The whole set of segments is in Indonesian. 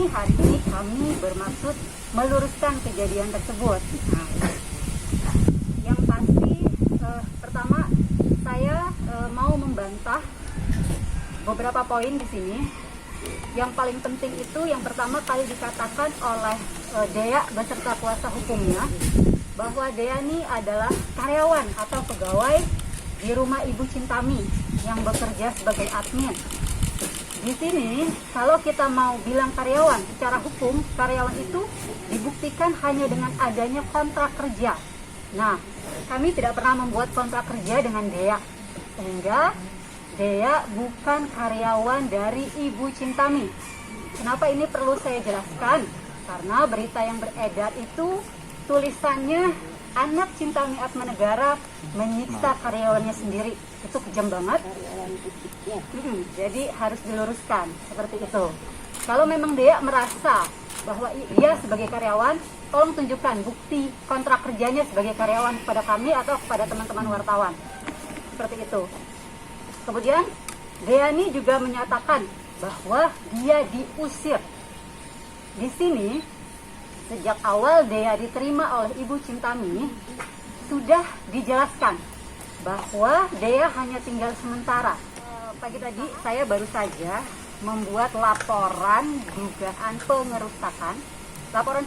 hari ini kami bermaksud meluruskan kejadian tersebut. Nah, yang pasti pertama saya mau membantah beberapa poin di sini. Yang paling penting itu yang pertama kali dikatakan oleh Dea beserta kuasa hukumnya bahwa Dea ini adalah karyawan atau pegawai di rumah Ibu Cintami yang bekerja sebagai admin. Di sini kalau kita mau bilang karyawan, secara hukum karyawan itu dibuktikan hanya dengan adanya kontrak kerja. Nah, kami tidak pernah membuat kontrak kerja dengan Dea, sehingga Dea bukan karyawan dari Ibu Cintami. Kenapa ini perlu saya jelaskan? Karena berita yang beredar itu tulisannya anak Cintami Atmanegara menyiksa karyawannya sendiri. Itu kejam banget. Jadi harus diluruskan seperti itu. Kalau memang Dea merasa bahwa ia sebagai karyawan, tolong tunjukkan bukti kontrak kerjanya sebagai karyawan kepada kami atau kepada teman-teman wartawan. Seperti itu. Kemudian Dea ini juga menyatakan bahwa dia diusir. Di sini sejak awal Dea diterima oleh Ibu Cintami sudah dijelaskan bahwa Dea hanya tinggal sementara. Pagi tadi saya baru saja membuat laporan dugaan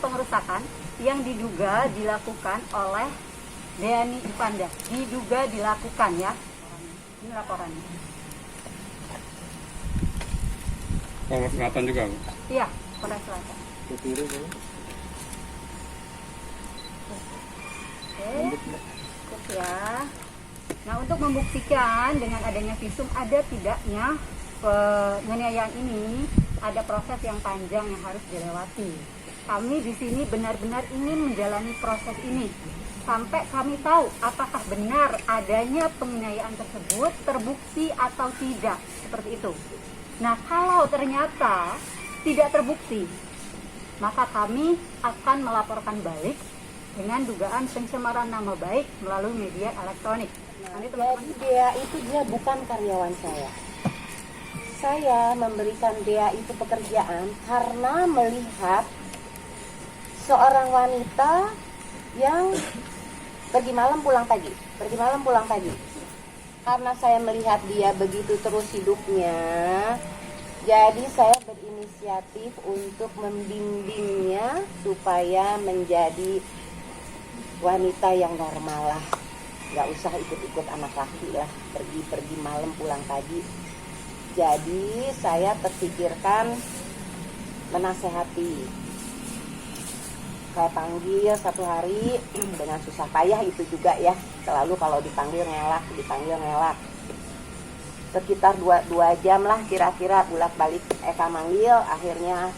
pengerusakan yang diduga dilakukan oleh Deani Ipanda. Diduga dilakukan ya. Ini laporannya. Polres Selatan juga, Bu? Iya, Polres Selatan. Oke, cukup ya. Nah, untuk membuktikan dengan adanya visum ada tidaknya penganiayaan ini, ada proses yang panjang yang harus dilewati. Kami di sini benar-benar ingin menjalani proses ini sampai kami tahu apakah benar adanya penganiayaan tersebut terbukti atau tidak, seperti itu. Nah, kalau ternyata tidak terbukti, maka kami akan melaporkan balik dengan dugaan pencemaran nama baik melalui media elektronik. Jadi Dea itu dia bukan karyawan saya. Saya memberikan Dea itu pekerjaan karena melihat seorang wanita yang pergi malam pulang pagi. Karena saya melihat dia begitu terus hidupnya, jadi saya berinisiatif untuk membimbingnya supaya menjadi wanita yang normal lah. Gak usah ikut-ikut anak laki lah, pergi malam pulang pagi. Jadi saya terpikirkan menasehati. Saya panggil satu hari dengan susah payah itu juga ya. Selalu kalau dipanggil ngelak. Sekitar 2 jam lah kira-kira bolak-balik Eka manggil. Akhirnya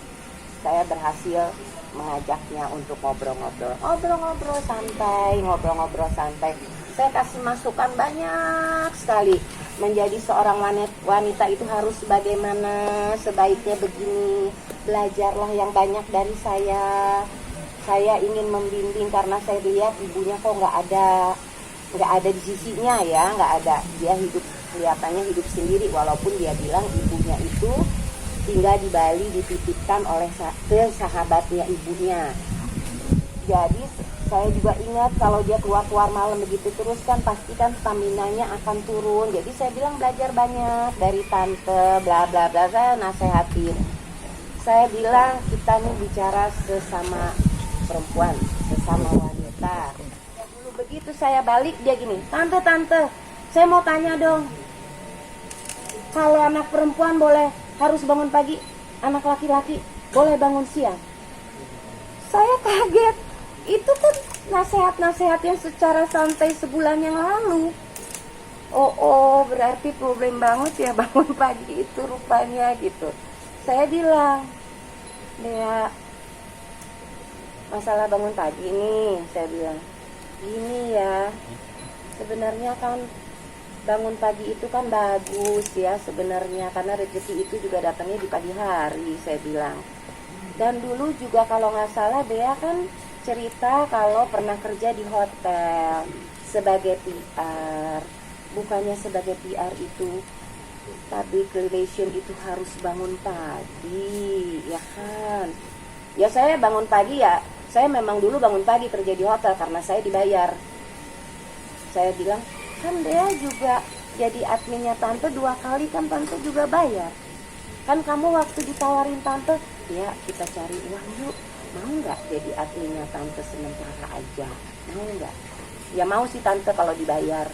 saya berhasil mengajaknya untuk ngobrol-ngobrol santai. Saya kasih masukan banyak sekali. Menjadi seorang wanita itu harus bagaimana, sebaiknya begini. Belajarlah yang banyak dari saya. Saya ingin membimbing karena saya lihat ibunya kok nggak ada di sisinya ya, nggak ada. Dia kelihatannya hidup sendiri, walaupun dia bilang ibunya itu tinggal di Bali, dititipkan oleh sahabatnya ibunya. Jadi saya juga ingat kalau dia keluar malam begitu terus kan pasti kan stamina-nya akan turun. Jadi saya bilang belajar banyak dari tante bla bla bla, saya nasehatin. Saya bilang kita nih bicara sesama perempuan, sesama wanita. Ya, dulu begitu saya balik dia gini, tante, saya mau tanya dong. Kalau anak perempuan harus bangun pagi, anak laki-laki boleh bangun siang. Saya kaget. Itu kan nasihat-nasihat yang secara santai sebulan yang lalu. Oh, berarti problem banget ya bangun pagi itu rupanya gitu. Saya bilang, Dea, masalah bangun pagi nih, saya bilang, gini ya, sebenarnya kan bangun pagi itu kan bagus ya sebenarnya, karena rezeki itu juga datangnya di pagi hari, saya bilang. Dan dulu juga kalau nggak salah Dea kan cerita kalau pernah kerja di hotel sebagai PR. Bukannya sebagai PR itu public relation itu harus bangun pagi, ya kan? Ya saya bangun pagi ya, saya memang dulu bangun pagi kerja di hotel karena saya dibayar. Saya bilang, kan dia juga jadi adminnya tante 2 kali, kan tante juga bayar. Kan kamu waktu ditawarin tante, ya kita cari uang yuk, mau nggak jadi adminnya tante sementara aja, mau nggak? Ya mau sih tante kalau dibayar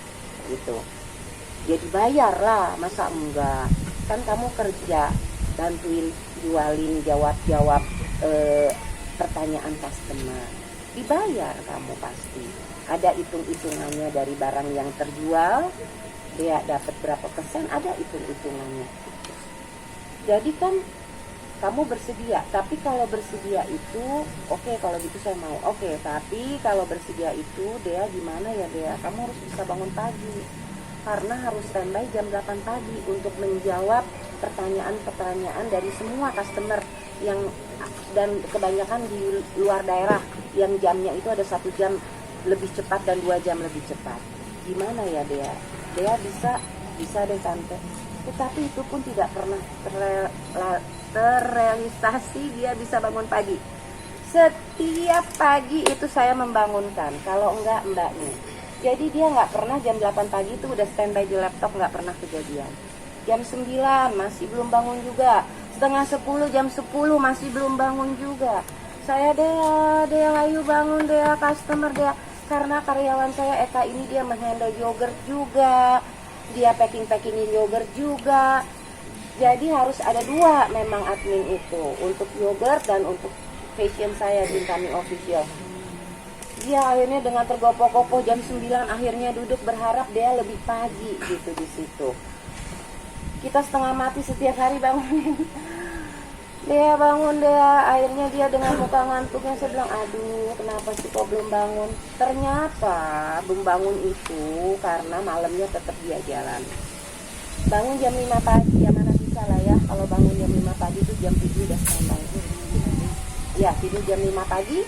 gitu. Ya dibayar lah, masa enggak? Kan kamu kerja, bantuin jualin, jawab pertanyaan customer, dibayar kamu pasti. Ada hitung-hitungannya dari barang yang terjual, dia dapat berapa persen, ada hitung-hitungannya. Jadi kan kamu bersedia, tapi kalau bersedia itu oke, kalau gitu saya mau. Oke, tapi kalau bersedia itu Dea gimana ya Dea? Kamu harus bisa bangun pagi, karena harus standby jam 8 pagi untuk menjawab pertanyaan-pertanyaan dari semua customer yang, dan kebanyakan di luar daerah yang jamnya itu ada 1 jam lebih cepat dan 2 jam lebih cepat. Gimana ya Dea? Dea bisa deh tante. Tetapi itu pun tidak pernah terrealisasi dia bisa bangun pagi. Setiap pagi itu saya membangunkan, kalau enggak mbaknya. Jadi dia nggak pernah jam 8 pagi itu udah standby di laptop, nggak pernah kejadian. Jam 9 masih belum bangun juga. Setengah 10, jam 10 masih belum bangun juga. Saya Dea ayo bangun Dea, customer Dea. Karena karyawan saya Eka ini dia menghandle yogurt juga. Dia packing-packingin yogurt juga. Jadi harus ada 2 memang admin itu, untuk yogurt dan untuk fashion saya di kami official. Dia akhirnya dengan tergopoh-gopoh jam 9 akhirnya duduk berharap dia lebih pagi gitu di situ. Kita setengah mati setiap hari bangunin. Dia bangun Dea, akhirnya dia dengan muka ngantuknya, saya bilang aduh kenapa sih kok belum bangun. Ternyata belum bangun itu karena malamnya tetap dia jalan. Bangun jam 5 pagi, ya mana bisa lah ya, kalau bangun jam 5 pagi itu jam 7 udah standby. Ya tidur jam 5 pagi,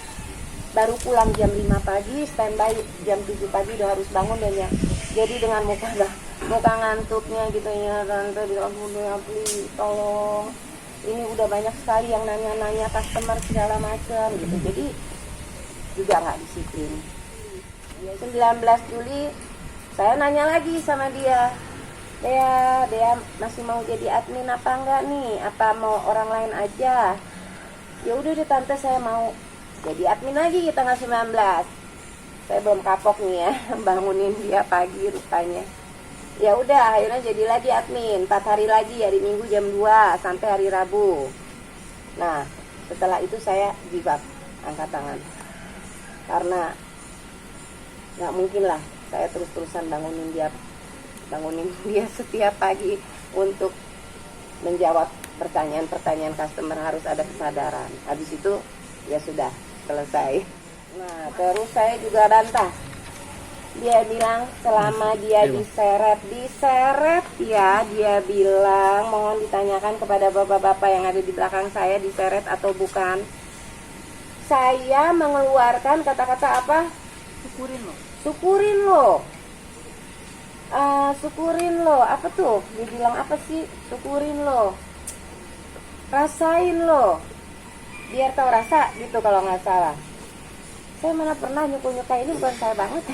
baru pulang jam 5 pagi, standby jam 7 pagi udah harus bangun dan ya. Jadi dengan muka ngantuknya gitu ya, tante bilang ya please tolong. Ini udah banyak sekali yang nanya-nanya customer segala macam gitu. Jadi juga nggak disiplin. Ya, 19 Juli saya nanya lagi sama dia. Dia masih mau jadi admin apa enggak nih? Apa mau orang lain aja? Ya udah deh tante, saya mau jadi admin lagi tanggal 19. Saya belum kapok nih ya, bangunin dia pagi rupanya. Ya udah akhirnya jadi lagi admin 4 hari lagi, hari Minggu jam 2 sampai hari Rabu. Nah setelah itu saya give up, angkat tangan, karena nggak mungkin lah saya terus-terusan bangunin dia setiap pagi untuk menjawab pertanyaan-pertanyaan customer. Harus ada kesadaran. Habis itu ya sudah selesai. Nah terus saya juga bantah. Dia bilang selama dia diseret ya, dia bilang mohon ditanyakan kepada bapak-bapak yang ada di belakang saya diseret atau bukan. Saya mengeluarkan kata-kata apa? Syukurin lo. Syukurin lo. Apa tuh? Dia bilang apa sih? Syukurin lo. Rasain lo. Biar tahu rasa gitu kalau nggak salah. Saya mana pernah nyukur-nyukai, ini bukan saya banget.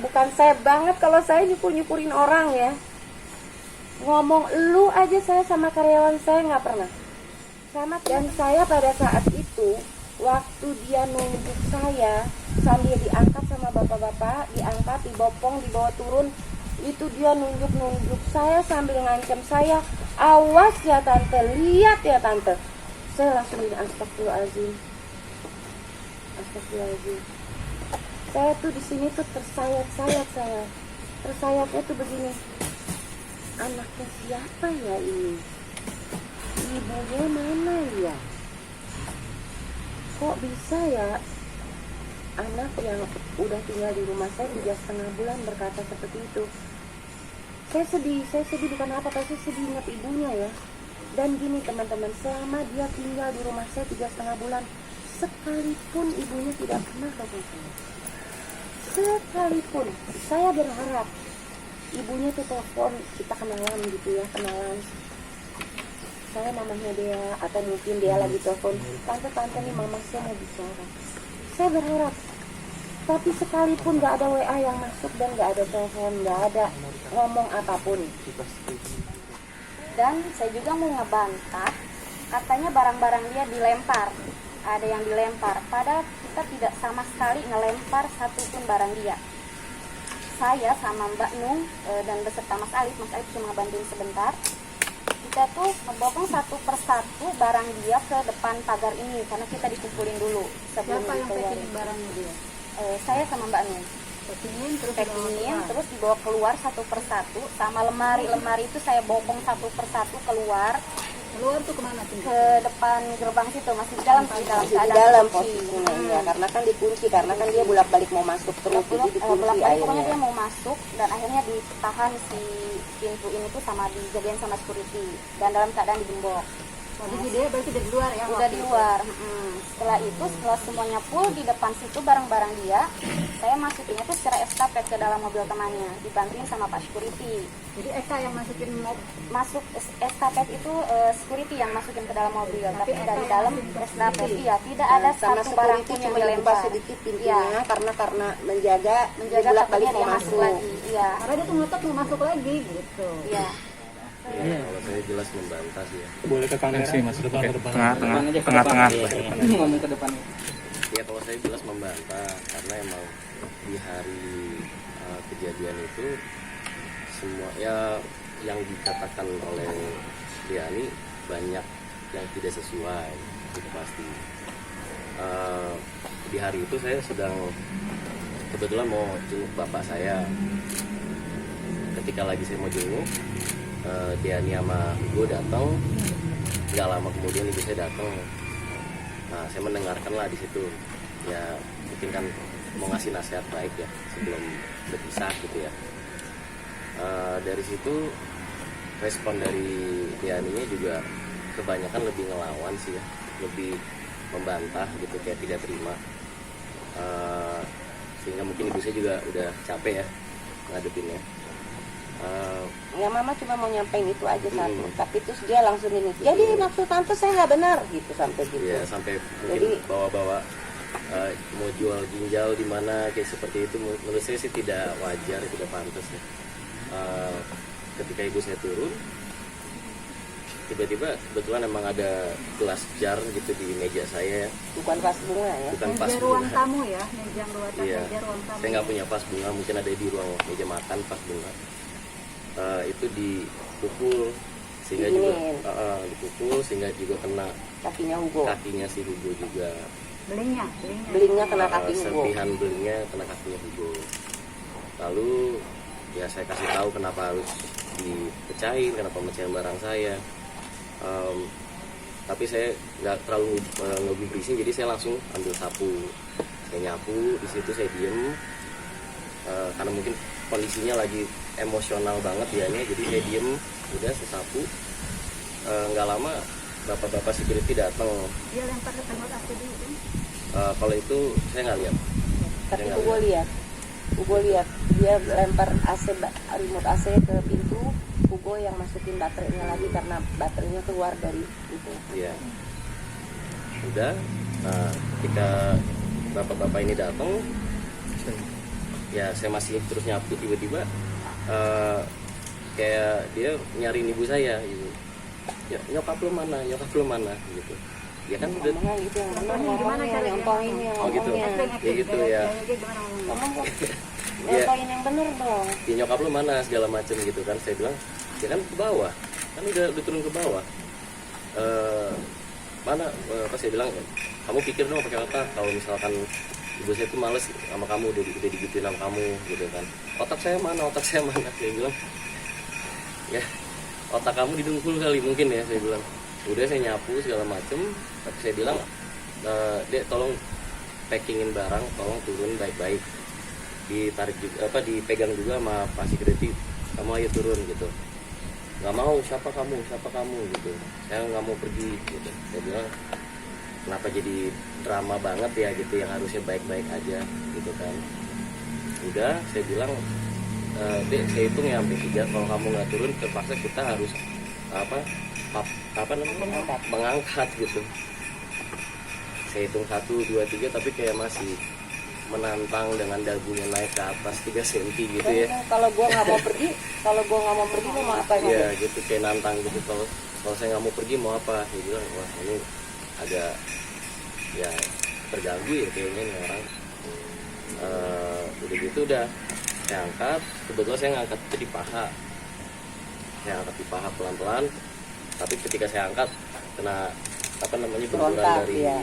Bukan saya banget kalau saya nyukur-nyukurin orang ya. Ngomong lu aja saya sama karyawan saya nggak pernah. Dan saya pada saat itu, waktu dia nunjuk saya sambil diangkat sama bapak-bapak, diangkat, dibopong, dibawa turun, itu dia nunjuk-nunjuk saya sambil ngancam saya, awas ya tante, lihat ya tante. Saya langsung bilang astagfirullahaladzim. Saya tuh di sini tuh tersayat-sayat saya. Tersayatnya tuh begini. Anaknya siapa ya ini? Ibunya mana ya? Kok bisa ya anak yang udah tinggal di rumah saya 3,5 bulan berkata seperti itu? Saya sedih bukan apa, tapi sedih ingat ibunya ya. Dan gini teman-teman, selama dia tinggal di rumah saya 3,5 bulan, sekalipun ibunya tidak pernah telepon saya. Sekalipun, saya berharap ibunya tuh telepon, kita kenalan gitu ya, kenalan. Saya mamanya dia, atau mungkin dia lagi telepon, tante nih mama saya mau bicara. Saya berharap, tapi sekalipun nggak ada WA yang masuk dan nggak ada telepon, nggak ada ngomong apapun. Dan saya juga mau ngebantah, katanya barang-barang dia dilempar, ada yang dilempar, padahal kita tidak sama sekali ngelempar satupun barang dia. Saya sama Mbak Nung dan beserta Mas Alif cuma bantuin sebentar. Kita tuh ngebopong satu persatu barang dia ke depan pagar ini karena kita dikumpulin dulu sebelum Siapa yang dikeluarin. packing barangnya dia? Saya sama Mbak Nung Packingin terus packingin, terus dibawa keluar satu persatu, sama lemari itu saya bopong satu persatu keluar keluar tuh kemana tuh? ke depan gerbang situ, masih di dalam Di keadaan dalam kunci. posisinya ya, karena kan dikunci, karena kan dia bolak-balik mau masuk terus, jadi dikunci Bolak-balik pokoknya akhirnya. dia mau masuk dan akhirnya ditahan si pintu ini tuh sama dijagain sama security dan dalam keadaan digembok. Jadi dia berarti dari luar ya? Udah waktu di itu? luar. Setelah semuanya full di depan situ barang-barang dia, saya masukinnya tuh secara estafet ke dalam mobil temannya, dibantuin sama Pak Security. Jadi Eka yang masukin Masuk estafet itu security yang masukin ke dalam mobil, tapi Eka dari yang dalam masukin ke estafet security. iya tidak Nah, ada sama satu barang security pun yang cuma dibuka dilempar. sedikit pintunya, Iya, karena menjaga menjaga bolak-balik takutnya mau dia masuk. lagi. Iya. karena dia tuh ngotot mau masuk lagi gitu. Iya. Kalau saya jelas membantah sih ya. Boleh ke kamera sih mas depan, Oke. depan. Tengah-tengah, Depan aja, ke tengah-tengah. depan. Ngomong ke depan. Ya kalau saya jelas membantah karena emang di hari kejadian itu semua ya yang dikatakan oleh Diani banyak yang tidak sesuai, itu pasti. Di hari itu saya sedang kebetulan mau jenguk bapak saya. Ketika lagi saya mau jenguk, Diani sama Hugo datang. Nggak lama kemudian ibu saya datang. Nah, saya mendengarkan lah di situ. Ya, mungkin kan mau ngasih nasihat baik ya sebelum berpisah gitu ya. Dari situ respon dari Dianinya juga kebanyakan lebih ngelawan sih ya, lebih membantah gitu, kayak tidak terima. Sehingga mungkin ibu saya juga udah capek ya ngadepinnya. Ya mama cuma mau nyampein itu aja satu, tapi terus dia langsung ini, jadi maksud tante saya nggak benar gitu, sampai gitu. Ya sampai mungkin Jadi- bawa-bawa mau jual ginjal di mana kayak seperti itu, menurut saya sih tidak wajar, tidak pantas ya. Ketika ibu saya turun, tiba-tiba kebetulan emang ada gelas jar gitu di meja saya ya. Bukan pas bunga ya. Bukan pas Meja ruang bunga. tamu ya, meja ruang tamu, Iya. meja ruang tamu. Saya nggak punya vas bunga, mungkin ada di ruang meja makan vas bunga. Itu dipukul sehingga juga Diginiin. dipukul sehingga juga kena Kakinya Hugo. kakinya si Hugo juga. Belingnya. Belingnya kena kaki Hugo. Serpihan belingnya kena kakinya Hugo. Lalu ya saya kasih tahu kenapa harus dipecahin, kenapa mecahin barang saya. Tapi saya nggak terlalu ngegubrisin, jadi saya langsung ambil sapu, saya nyapu. Di situ saya diem karena mungkin kondisinya lagi emosional banget dianya, jadi saya diem, udah saya sapu. Nggak lama bapak-bapak security datang. Dia lempar ke remote AC dulu kan? Kalau itu saya nggak lihat. Tapi Saya nggak Hugo lihat dia lempar remote AC ke pintu. Hugo yang masukin baterainya lagi karena baterainya keluar dari itu. Iya. Udah. Nah, ketika bapak-bapak ini datang, ya saya masih terus nyapu, tiba-tiba kayak dia nyariin ibu saya gitu. Ya, nyokap lu mana gitu. Ya kan udah Ngomongnya gitu yang benar, Ngomongnya gimana ngomongnya caranya? nyontohinnya, Oh, gitu. ngomongnya. Ya gitu ya. Gaya gimana ngomongnya? Ngomong kok. Iya. Nyontohin yang benar dong. ya nyokap lu mana segala macem gitu kan. Saya bilang ya kan ke bawah, kan udah turun ke bawah. Mana apa saya bilang, kamu pikir dong pakai otak, kalau misalkan ibu saya tuh males sama kamu, udah digituin sama kamu gitu kan. Otak saya mana saya bilang. Ya otak kamu didengkul kali mungkin ya, saya bilang. Udah saya nyapu segala macem, tapi saya bilang, Dek tolong packingin barang, tolong turun baik-baik, ditarik juga, dipegang juga sama Pak Security, kamu ayo turun gitu. Nggak mau, siapa kamu gitu, saya nggak mau pergi gitu. Saya bilang, kenapa jadi drama banget ya gitu, yang harusnya baik-baik aja gitu kan. Udah saya bilang, Dek, saya hitung ya sampai 3, kalau kamu nggak turun terpaksa kita harus apa namanya mengangkat gitu. Saya hitung 1, 2, 3 tapi kayak masih menantang dengan dagunya naik ke atas 3 cm gitu ya. Kalau gua nggak mau pergi mau apa Iya gitu, kayak nantang gitu. Kalau saya nggak mau pergi mau apa? Dia bilang wah ini agak ya terganggu ya kayaknya nih orang. Udah gitu udah saya angkat, kebetulan saya ngangkat itu di paha. Saya angkat di paha pelan-pelan, tapi ketika saya angkat kena apa namanya benturan Berontak, dari ya.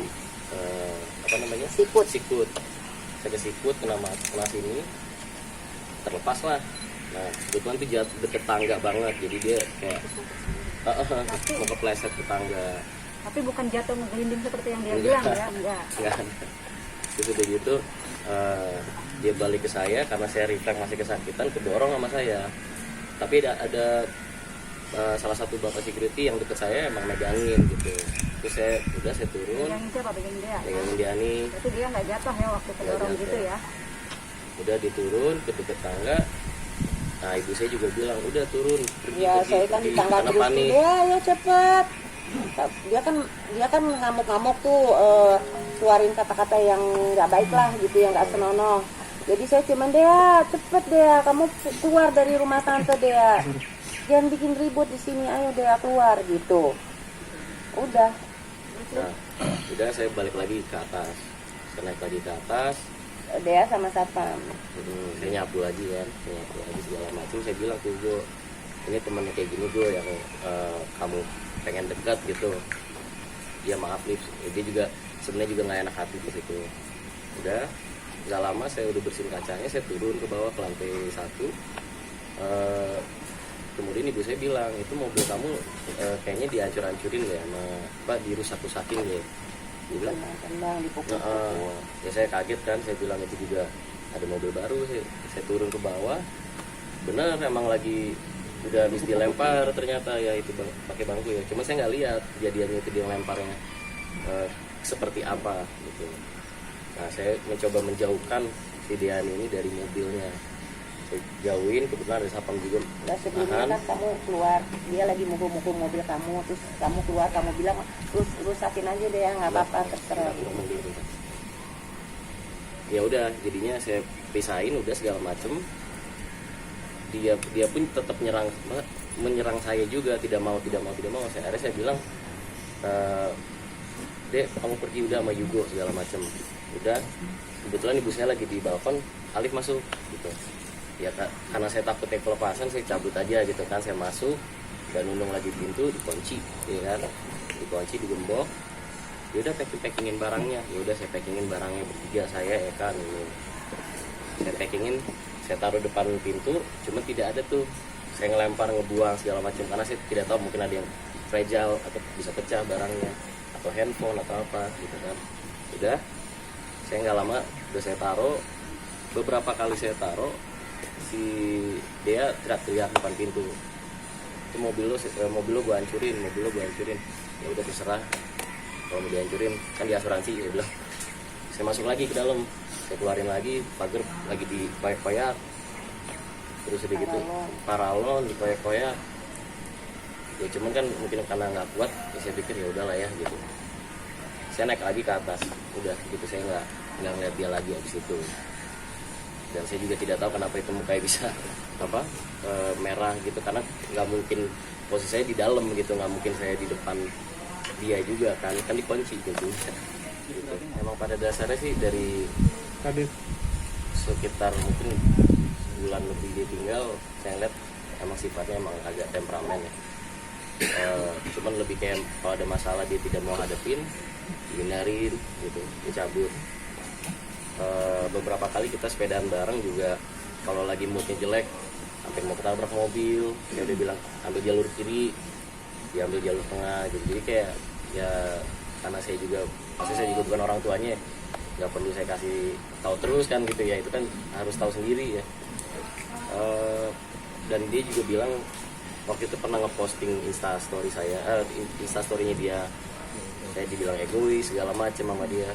apa namanya Sikut. Saya ke sikut kena sini, terlepas lah. Nah kebetulan itu deket tangga banget, jadi dia kayak mau kepleset ke tangga. Tapi bukan jatuh ngegelinding seperti yang dia Enggak. bilang ya, enggak. Nggak ada. Terus udah gitu dia balik ke saya karena saya refleks masih kesakitan, kedorong sama saya. Tapi ada salah satu bapak security yang deket saya emang megangin gitu. Terus saya turun, Yang siapa begini dia? megangin dia nih. Itu dia nggak jatuh ya waktu kedorong Nggak gitu jatuh. ya. Udah diturun ke deket tangga. Nah ibu saya juga bilang udah turun pergi, Ya pergi, saya kan pergi. di tangga Karena terus panik. ya cepet. Dia kan ngamuk-ngamuk tuh, keluarin kata-kata yang nggak baik lah gitu, yang nggak senonoh. Jadi saya cuman Dea, cepet Dea, kamu keluar dari rumah tante Dea, jangan bikin ribut di sini, ayo Dea keluar gitu. Udah. Nah udah saya balik lagi ke atas, saya naik lagi ke atas. Dea sama satpam. Saya nyapu lagi kan, segala macam. Saya bilang ke Ugo, ini temennya kayak gini gue yang kamu pengen dekat gitu. Dia maaf nih, dia juga sebenarnya juga nggak enak hati di situ. Udah nggak lama saya udah bersihin kacanya, saya turun ke bawah ke lantai 1. Kemudian ibu saya bilang itu mobil kamu kayaknya dihancur-hancurin ya, sama Pak dirusak-rusakin ya. Dia bilang Tendang dipukul. ya saya kaget kan, saya bilang itu juga ada mobil baru. Saya turun ke bawah, benar emang lagi udah habis dilempar ternyata ya itu pakai bangku ya. Cuma saya nggak lihat kejadiannya itu dia lemparnya seperti apa gitu. Nah saya mencoba menjauhkan si Dian ini dari mobilnya. Saya jauhin, kebetulan ada satpam juga. Nah sebelumnya kan kamu keluar, dia lagi mukul-mukul mobil kamu, terus kamu keluar, kamu bilang terus rusakin aja deh ya, nggak apa-apa terserah. Ya udah, jadinya saya pisahin udah segala macem. Dia pun tetap menyerang saya juga, tidak mau. Akhirnya saya bilang, Dek, kamu pergi udah sama Yugo segala macem. Udah, kebetulan ibu saya lagi di balkon, Alif masuk gitu. Ya karena saya takutnya kelepasan, saya cabut aja gitu kan. Saya masuk dan nundung lagi pintu, dikunci, ya kan, dikunci, digembok. Ya udah packingin barangnya. Ya udah saya packingin barangnya bertiga, saya ya kan. Saya packingin, saya taruh depan pintu, cuma tidak ada tuh. Saya ngelempar, ngebuang segala macam karena saya tidak tahu mungkin ada yang fragile atau bisa pecah barangnya atau handphone atau apa gitu kan. Udah, saya nggak lama udah saya taruh. Beberapa kali saya taruh, si dia teriak-teriak depan pintu, itu mobil lo gue hancurin. Ya udah terserah, kalau mau dihancurin kan di asuransi, ya bilang. Saya masuk lagi ke dalam, saya keluarin lagi, pagar lagi dipoyak-poyak, terus udah gitu paralon dipoyak-poyak. Ya cuman kan mungkin karena nggak kuat, ya saya pikir ya udahlah ya gitu. Saya naik lagi ke atas, udah gitu saya nggak ngeliat dia lagi abis itu. Dan saya juga tidak tahu kenapa itu mukanya bisa merah gitu, karena nggak mungkin posisi saya di dalam gitu, nggak mungkin saya di depan dia juga kan dikunci gitu. Emang pada dasarnya sih dari sekitar mungkin sebulan lebih dia tinggal, saya lihat emang sifatnya emang agak temperamen ya. Cuman lebih kayak kalau ada masalah dia tidak mau hadapin, dihindarin gitu, dicabut. Beberapa kali kita sepedaan bareng juga, kalau lagi moodnya jelek hampir mau ketabrak mobil, ya udah bilang ambil jalur kiri, dia ambil jalur tengah gitu. Jadi kayak ya karena saya juga bukan orang tuanya, nggak perlu saya kasih tahu terus kan gitu ya, itu kan harus tahu sendiri ya. Dan dia juga bilang waktu itu pernah ngeposting instastory saya, instastorynya dia, saya dibilang egois segala macam sama dia,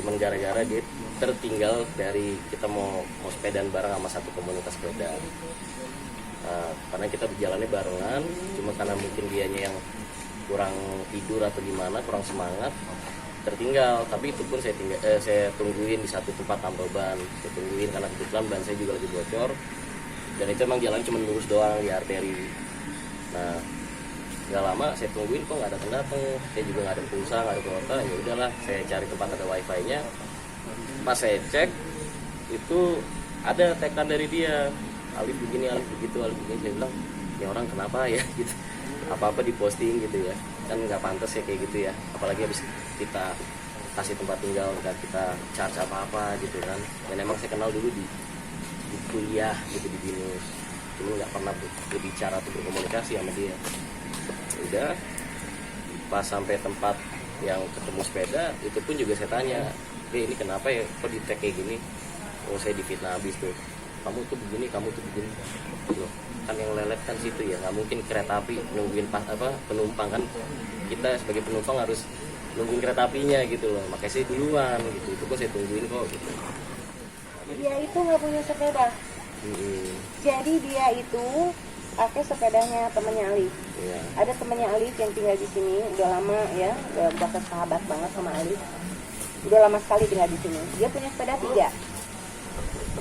cuman gara-gara dia tertinggal dari kita mau sepedaan bareng sama satu komunitas sepeda. Karena kita berjalannya barengan, cuma karena mungkin dianya yang kurang tidur atau gimana, kurang semangat, tertinggal. Tapi itu pun saya tungguin di satu tempat tambal ban, saya tungguin karena kebetulan ban saya juga lagi bocor, dan itu emang jalan cuma lurus doang di arteri. Nah, nggak lama saya tungguin kok nggak datang, saya juga nggak ada pulsa, nggak ada kuota. Ya udahlah, saya cari tempat ada wifi-nya. Pas saya cek itu ada tekan dari dia, Alif begini, Alif begitu, Alif begini. Saya bilang, ya orang kenapa ya gitu, apa-apa diposting gitu ya, kan nggak pantas ya kayak gitu ya, apalagi habis kita kasih tempat tinggal dan kita charge apa-apa gitu kan. Dan emang saya kenal dulu di kuliah gitu di BINUS, cuma nggak pernah berbicara atau berkomunikasi sama dia. Udah pas sampai tempat yang ketemu sepeda, itu pun juga saya tanya, ini kenapa ya kok di tag kayak gini? Oh, saya difitnah habis tuh, kamu tuh begini, kamu tuh begini. Loh, kan yang lelet kan situ ya, nggak mungkin kereta api nungguin penumpang kan, kita sebagai penumpang harus nungguin kereta apinya gitu loh. Makanya saya duluan gitu, itu kok saya tungguin kok gitu. Dia itu nggak punya sepeda. Jadi dia itu pakai sepedanya temennya Alif. Iya. Ada temennya Alif yang tinggal di sini udah lama ya, udah sahabat banget sama Alif. Udah lama sekali tinggal di sini. Dia punya sepeda 3.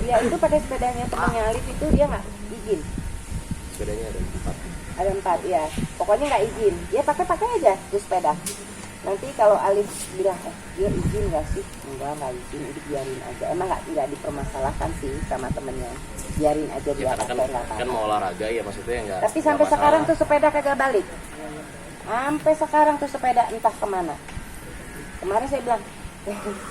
Dia itu pakai sepedanya temennya Alif itu dia nggak izin. Sepedanya ada 4. Ada 4 ya. Pokoknya nggak izin. Dia pakai aja tuh sepeda. Nanti kalau Alif bilang, dia izin nggak sih? Nggak izin, udah biarin aja. Emang nggak dipermasalahkan sih sama temennya. Biarin aja dia Ya, pakai nggak apa-apa. kan mau olahraga ya maksudnya nggak. Tapi sampai sekarang tuh sepeda kagak balik. Sampai sekarang tuh sepeda entah kemana. Kemarin saya bilang,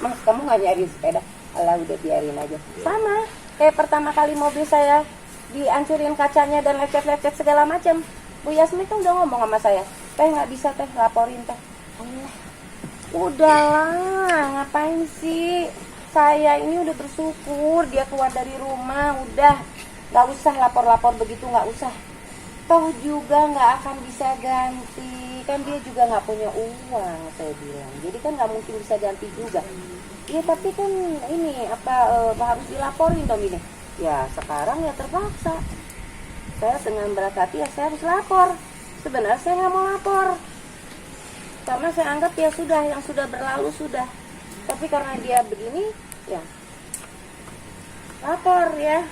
Mas kamu nggak nyari sepeda? Alah udah biarin aja. Sama kayak pertama kali mobil saya dihancurin kacanya dan lecet-lecet segala macam. Bu Yasmi kan udah ngomong sama saya, teh nggak bisa teh laporin teh. Allah, udahlah ngapain sih? Saya ini udah bersyukur dia keluar dari rumah, udah nggak usah lapor-lapor begitu, nggak usah. Toh juga nggak akan bisa ganti, kan dia juga nggak punya uang, saya bilang. Jadi kan nggak mungkin bisa ganti juga. Iya tapi kan ini harus dilaporin dong ini. Ya sekarang ya terpaksa. Saya dengan berat hati ya saya harus lapor. Sebenarnya saya nggak mau lapor, karena saya anggap ya sudah, yang sudah berlalu sudah. Tapi karena dia begini, ya lapor ya.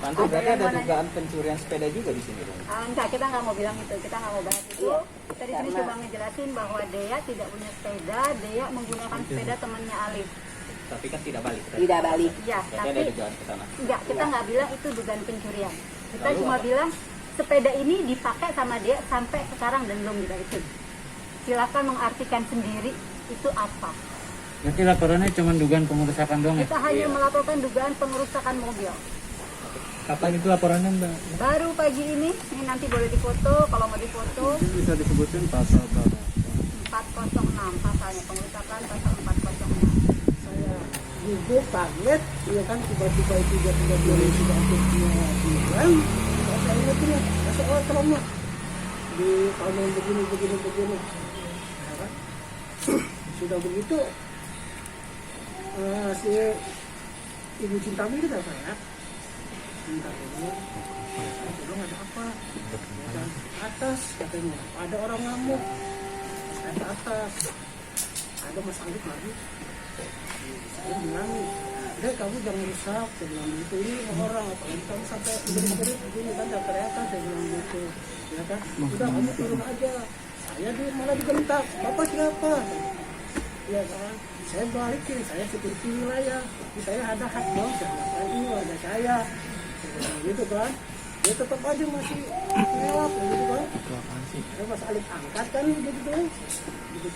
Nanti berarti ada dugaan pencurian sepeda juga di sini dong? Enggak, kita nggak mau bilang itu, kita nggak mau bahas itu. Iya, Kita di sini karena- cuma ngejelasin bahwa Dea tidak punya sepeda, Dea menggunakan sepeda temannya Alif. Tapi kan tidak balik. Tidak balik. Ya, Berarti ada tapi dugaan ke sana. enggak, kita nggak bilang itu dugaan pencurian. Kita cuma bilang sepeda ini dipakai sama Dea sampai sekarang dan belum dibalikin. Silakan mengartikan sendiri itu apa. Berarti laporannya cuma dugaan pengerusakan doang ya? Kita hanya melaporkan dugaan pengerusakan mobil. Kapan itu laporannya Mbak? Baru pagi ini nanti boleh difoto, kalau mau difoto Bisa disebutin pasal berapa? 406 pasalnya, pengerusakan pasal 406. Saya juga kaget, ya kan tiba-tiba itu dia sudah untuk bilang, saya ingatnya, masuk trauma di tahun begini. Ya kan? Sudah begitu, si ibu Cintami kita saya minta tolong, ada apa? Dan atas katanya ada orang ngamuk, saya ke atas, ada Mas Alif lagi. Saya bilang, Dek kamu jangan rusak, saya bilang gitu, ini orang apalagi kamu sampai begitu begini kan, dan teriakan, saya bilang gitu, ya kan, udah kamu turun aja, saya malah dibentak, bapak siapa? Ya kan, saya balikin, saya seperti wilayah, saya ada hak dong, saya bilang ini warga saya, gitu kan, dia tetap aja masih lewat, gitu kan, saya Mas Alif angkat kan, begitu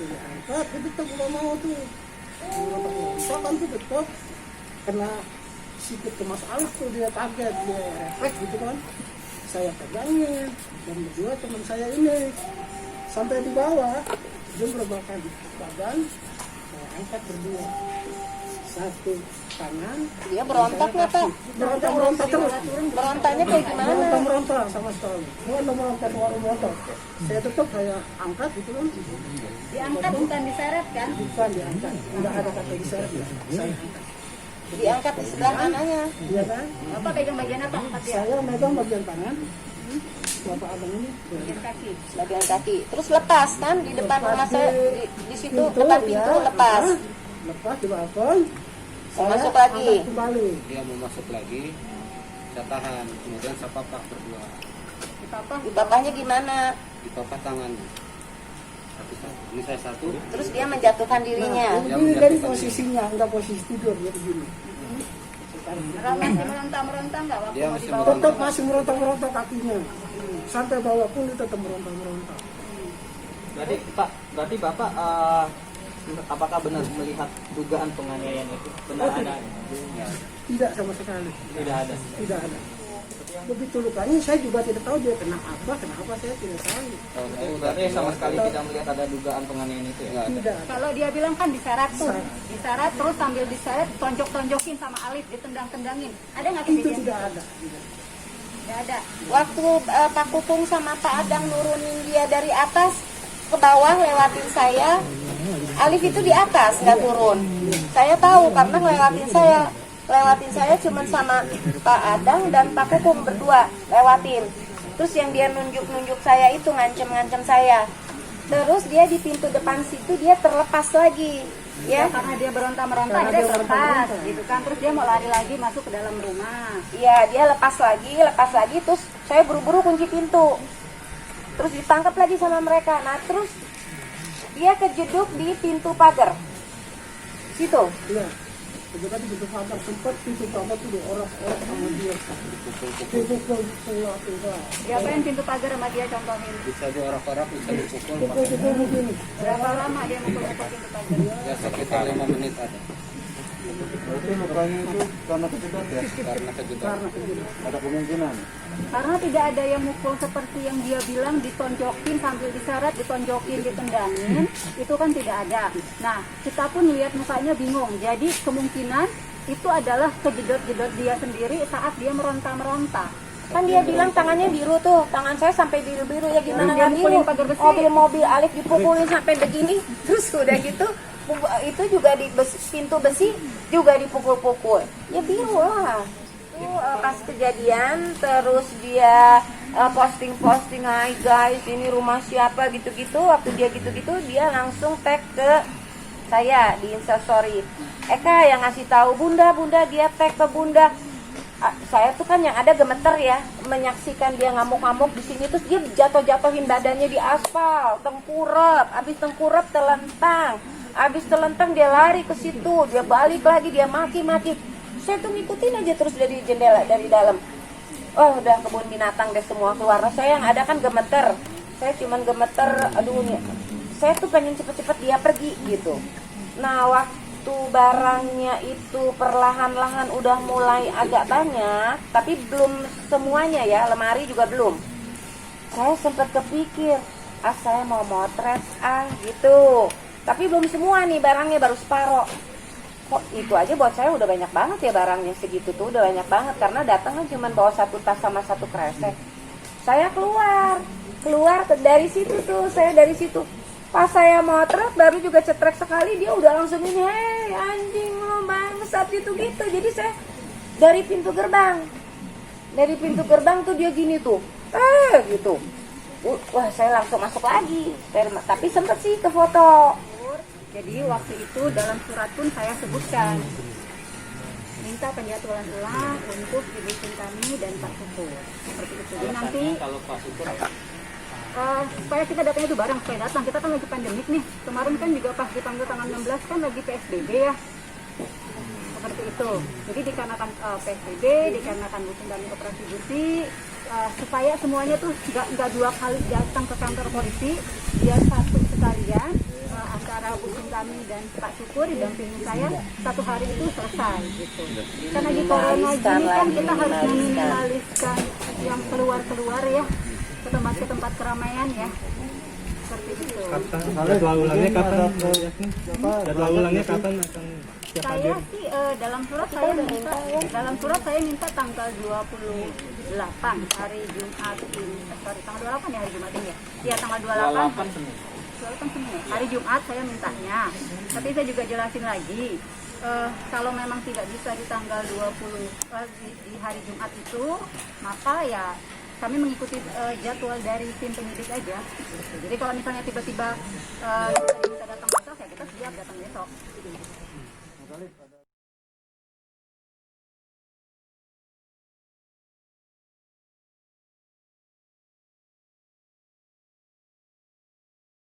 diangkat, dia tetap nggak mau tuh. Kan tuh tetap kena sikit ke Mas Alif tuh, dia kaget, dia refleks gitu kan. Saya pegangin dan berdua teman saya ini sampai di bawah, dia berbakan di badan, saya angkat berdua, satu tangan. Dia berontak nggak Pak? Berontak terus. Berontaknya kayak gimana? Merontak sama sekali. Merontak. Saya tetap saya angkat gitu kan. Diangkat bukan diseret kan? Bukan diangkat, nggak ada kata diseret ya. Saya angkat. diangkat di sebelah mananya. Iya kan? Bapak pegang bagian apa angkat dia? Saya megang bagian tangan. Bapak abang ini Bagian kaki. Bagian kaki. Terus lepas kan di depan Lepas rumah saya di situ depan pintu ya, lepas. lepas di balkon. Saya masuk angkat lagi. kembali. Dia mau masuk lagi, saya tahan. Kemudian saya papak berdua. Di papa. Dipapahnya gimana? Di papak tangan. Satu-satu. Ini saya satu. Terus dia menjatuhkan dirinya. Nah, ini dari posisinya, enggak posisi tidur ya begini. Masih meronta-meronta nggak waktu Dia mau masih dibawa? Tetap masih meronta-meronta kakinya. Sampai bawah pun dia tetap meronta-meronta. Berarti Bapak apakah benar melihat dugaan penganiayaan itu? Benar Oh, ada? Tidak sama sekali. Tidak ada. Tidak ada. Begitu lukanya saya juga tidak tahu dia kenapa saya tidak tahu. Berarti sama sekali tidak melihat ada dugaan penganiayaan itu ya? Tidak. Kalau dia bilang kan diseret tuh, diseret terus sambil diseret tonjok-tonjokin sama Alif, ditendang-tendangin. Ada nggak Itu kejadian? tidak ada. Tidak ada. Waktu Pak Kupung sama Pak Adang nurunin dia dari atas ke bawah lewatin saya, Alif itu di atas nggak turun. Saya tahu karena lewatin saya cuman sama Pak Adang dan Pak Kupung berdua lewatin. Terus yang dia nunjuk saya itu ngancem saya. Terus dia di pintu depan situ dia terlepas lagi, ya. Karena dia beronta-meronta, dia lepas gitu kan. Terus dia mau lari lagi masuk ke dalam rumah. Iya, dia lepas lagi, terus saya buru-buru kunci pintu. Terus ditangkap lagi sama mereka. Nah, terus dia kejeduk di pintu pagar. Situ. Iya. Ketika di pintu pagar sempat pintu pagar itu orang-orang sama dia. Dipukul semua tinggal. Diapain pintu pagar sama dia contohin? Bisa diorak-orak, bisa dipukul. Pukul begini. Berapa lama dia mukul-mukul pintu pagar? Ya sekitar 5 menit ada. Berarti lukanya itu karena kejedot ya? Karena kejedot. Karena begini. Ada kemungkinan. Karena tidak ada yang mukul seperti yang dia bilang ditonjokin sambil diseret, ditonjokin, ditendangin, itu kan tidak ada. Nah, kita pun lihat mukanya bingung. Jadi kemungkinan itu adalah kejedot-jedot dia sendiri saat dia meronta-meronta. Kan dia bilang tangannya biru tuh, tangan saya sampai biru-biru ya gimana Dia nggak biru? mukulin pagar besi. Mobil-mobil Alif dipukulin sampai begini, terus udah gitu itu juga di pintu besi juga dipukul-pukul. Ya biru lah. Itu pas kejadian terus dia posting-posting, "Hai guys, ini rumah siapa?" gitu-gitu. Waktu dia gitu-gitu dia langsung tag ke saya di Instastory. Eka yang ngasih tahu, "Bunda, dia tag ke Bunda." Saya tuh kan yang ada gemeter ya menyaksikan dia ngamuk-ngamuk di sini, terus dia jatuh-jatuhin badannya di aspal, tengkurap, habis tengkurap telentang, habis telentang dia lari ke situ, dia balik lagi, dia maki-maki. Saya tuh ngikutin aja terus dari jendela dari dalam. Oh udah kebun binatang deh semua keluar. Nah, saya yang ada kan gemeter, saya cuman gemeter, aduh nih, saya tuh pengen cepet-cepet dia pergi gitu. Nah waktu barangnya itu perlahan-lahan udah mulai agak banyak, tapi belum semuanya ya, lemari juga belum. Saya sempat kepikir, saya mau motret gitu. Tapi belum semua nih barangnya, baru separoh. Kok itu aja buat saya udah banyak banget ya barangnya segitu tuh, udah banyak banget. Karena datang kan cuma bawa 1 tas sama 1 kresek. Saya keluar dari situ tuh, dari situ. Pas saya motret baru juga cetrek sekali, dia udah langsung ini, "Hei anjing lo bangsat," gitu. Jadi saya dari pintu gerbang tuh dia gini tuh, gitu. Wah saya langsung masuk lagi, tapi sempet sih ke foto. Jadi waktu itu dalam surat pun saya sebutkan minta penjadwalan ulang untuk Ibu Cintami dan Pak Syukur. Seperti itu. Jadi nanti Kalau Pak Syukur supaya kita datanya itu bareng, supaya datang. Kita kan lagi pandemik nih. Kemarin kan juga pas dipanggil tanggal 16 kan lagi PSBB ya. Seperti itu. Jadi dikarenakan PSBB, dikarenakan Bu Cintami operasi gusi, supaya semuanya tuh nggak 2 kali datang ke kantor polisi, biar satu sekalian antara Bu Cintami dan Pak Syukur didampingi saya 1 hari itu selesai gitu. Karena di corona gini kan kita harus meminimaliskan yang keluar ya ke tempat keramaian ya. Seperti itu. Jadwal ulangnya kapan? Jadwal ulangnya kapan akan siap hadir? Saya sih dalam surat saya minta tanggal 28 hari Jumat ini. Sorry, tanggal 28 ya hari Jumat ini ya. Iya tanggal 28. 28 Senin. Hari Jumat saya mintanya. Tapi saya juga jelasin lagi. kalau memang tidak bisa di tanggal 20 di hari Jumat itu, maka ya kami mengikuti jadwal dari tim penyidik aja. Jadi kalau misalnya tiba-tiba kita diminta datang besok, ya kita siap datang besok.